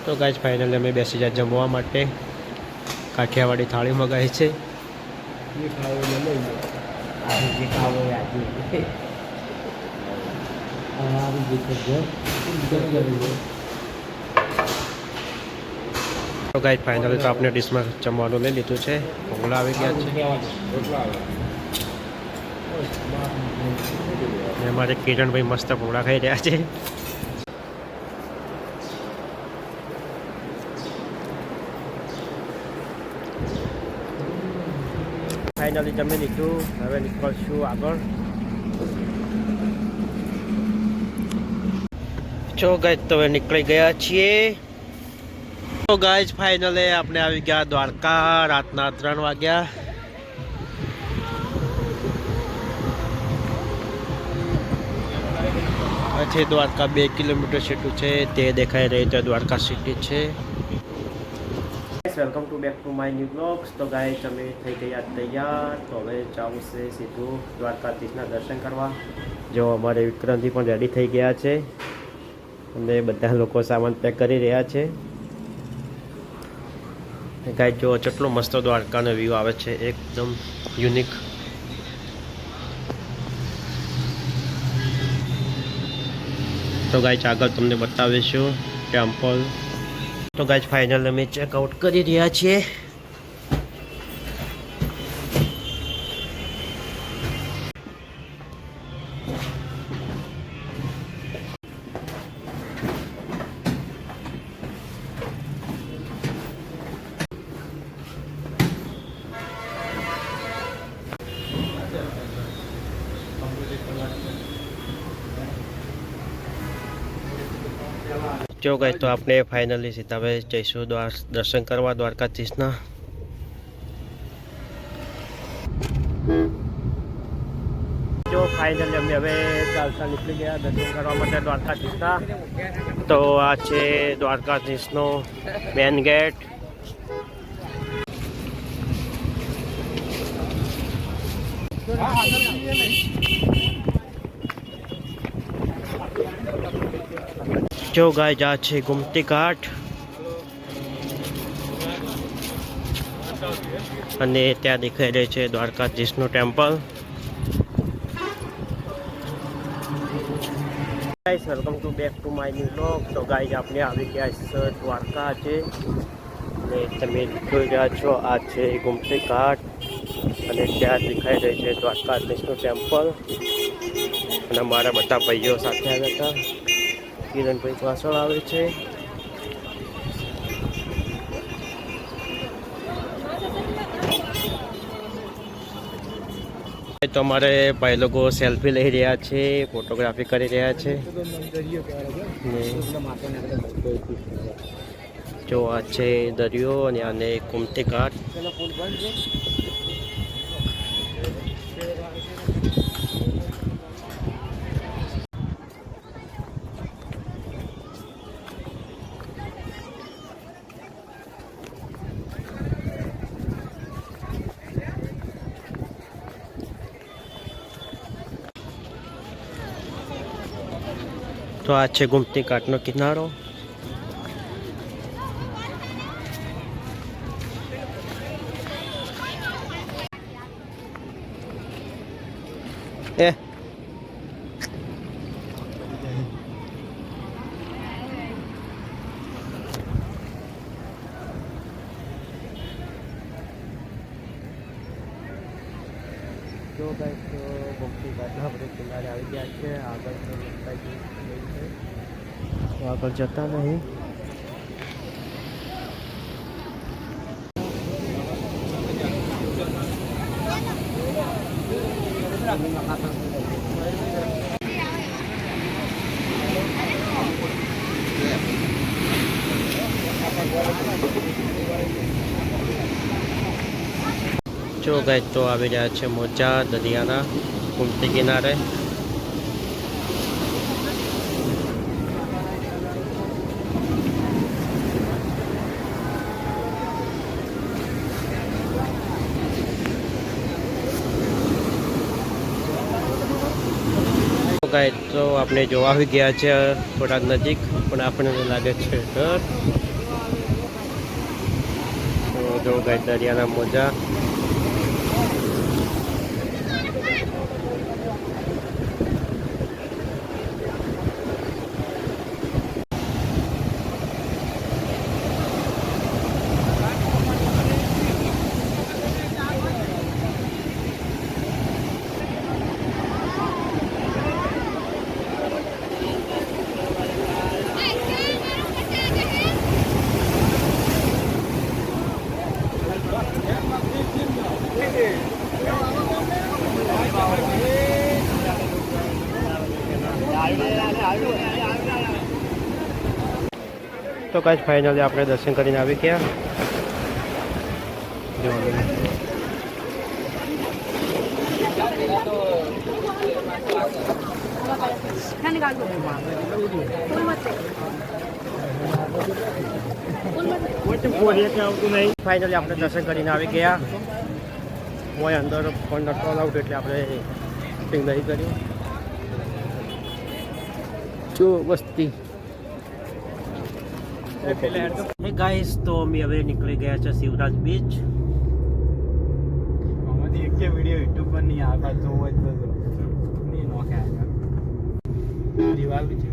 તો guys finally અમે બેસી જાય જમવા માટે કાઠિયાવાડી થાળી મગાવી છે. તો ગાઈસ ફાઇનલી તો આપણે ડિશમાં જમવાનું લઈ લીધું છે. ભૂંગળા આવી ગયા છે. અમારે કિરણભાઈ મસ્ત ભૂંગળા ખાઈ રહ્યા છે. ફાઇનલી જમી લીધું, હવે નીકળશું આગળ. જો ગાઈસ તો હવે નીકળી ગયા છીએ. તો ગાઈસ ફાઇનલી આપણે આવી ગયા દ્વારકા. રાતના 3 વાગ્યા. પછી દ્વારકા 2 કિલોમીટર સીટું છે, તે દેખાઈ રહી તો દ્વારકા સિટી છે. Welcome to back to my new blogs. તો ગાઈસ અમે થઈ ગયા તૈયાર. તો હવે જવું છે સીધું દ્વારકાધીશના દર્શન કરવા. જો અમારે વિક્રમજી પણ રેડી થઈ ગયા છે અને બધા લોકો સામાન પેક કરી રહ્યા છે. ગાઈસ જો કેટલો મસ્ત દ્વારકાનો વ્યૂ આવે છે, એકદમ યુનિક. તો ગાઈસ આગળ તમને બતાવીશું ટેમ્પલ. તો ગાઈસ ફાઇનલ અમે ચેકઆઉટ કરી રહ્યા છીએ. જો ગાઈસ તો આપણે ફાઇનલી સીધા હવે જઈશું દર્શન કરવા દ્વારકાધીશના. જો ફાઇનલી અમે હવે ચાલતા નીકળી ગયા દર્શન કરવા માટે દ્વારકાધીશના. તો આ છે દ્વારકાધીશનો મેન ગેટ. જો ગાઈસ આ છે ગુમતી ઘાટ અને ત્યાં દેખાઈ રહી છે દ્વારકાધીશનું temple. Guys welcome to back to my new blog. તો ગાઈસ આપણે આવી ગયા છે દ્વારકા છે અને તમે જોઈ રહ્યા છો આ છે ગુમતી ઘાટ અને ત્યાં દેખાઈ રહી છે દ્વારકાધીશનું ટેમ્પલ. અને મારા બધા ભાઈઓ સાથે આવ્યા હતા. કિરણભાઈ પાછળ આવે છે. તો અમારે ભાઈ લોકો સેલ્ફી લઈ રહ્યા છે, ફોટોગ્રાફી કરી રહ્યા છે. જો આ છે દરિયો અને આને ગુમતી ઘાટ. તો આ છે ગુમતી ઘાટનો કિનારો. જો ગાઈસ તો ગુમતી ઘાટના આપણે કિનારે આવી ગયા છે. આગળ તો આગળ જતા નહીં. જો ગાઈસ તો આવી રહ્યા છે મોજા દરિયાના ગુમતી કિનારે. ગાઈસ તો આપણે જોવા આવી ગયા છે થોડા નજીક, પણ આપણને લાગે છે ડર. જો ગાય દરિયાના મોજા. તો કાંઈ ફાઇનલી આપણે દર્શન કરીને આવી ગયા. ફાઇનલી આપણે દર્શન કરીને આવી ગયા. હું અંદર ફોન નતો અલાઉડ એટલે આપણે શૂટિંગ નહીં કર્યું. જો વસ્તી હે ગાઈસ, તો અમે હવે નીકળી ગયા છે શિવરાજ બીચ. આમાંથી એક કે વિડિયો યુટ્યુબ પર નહીં આવતા, તો જ નહીં નોખે દિવાલ બી છે.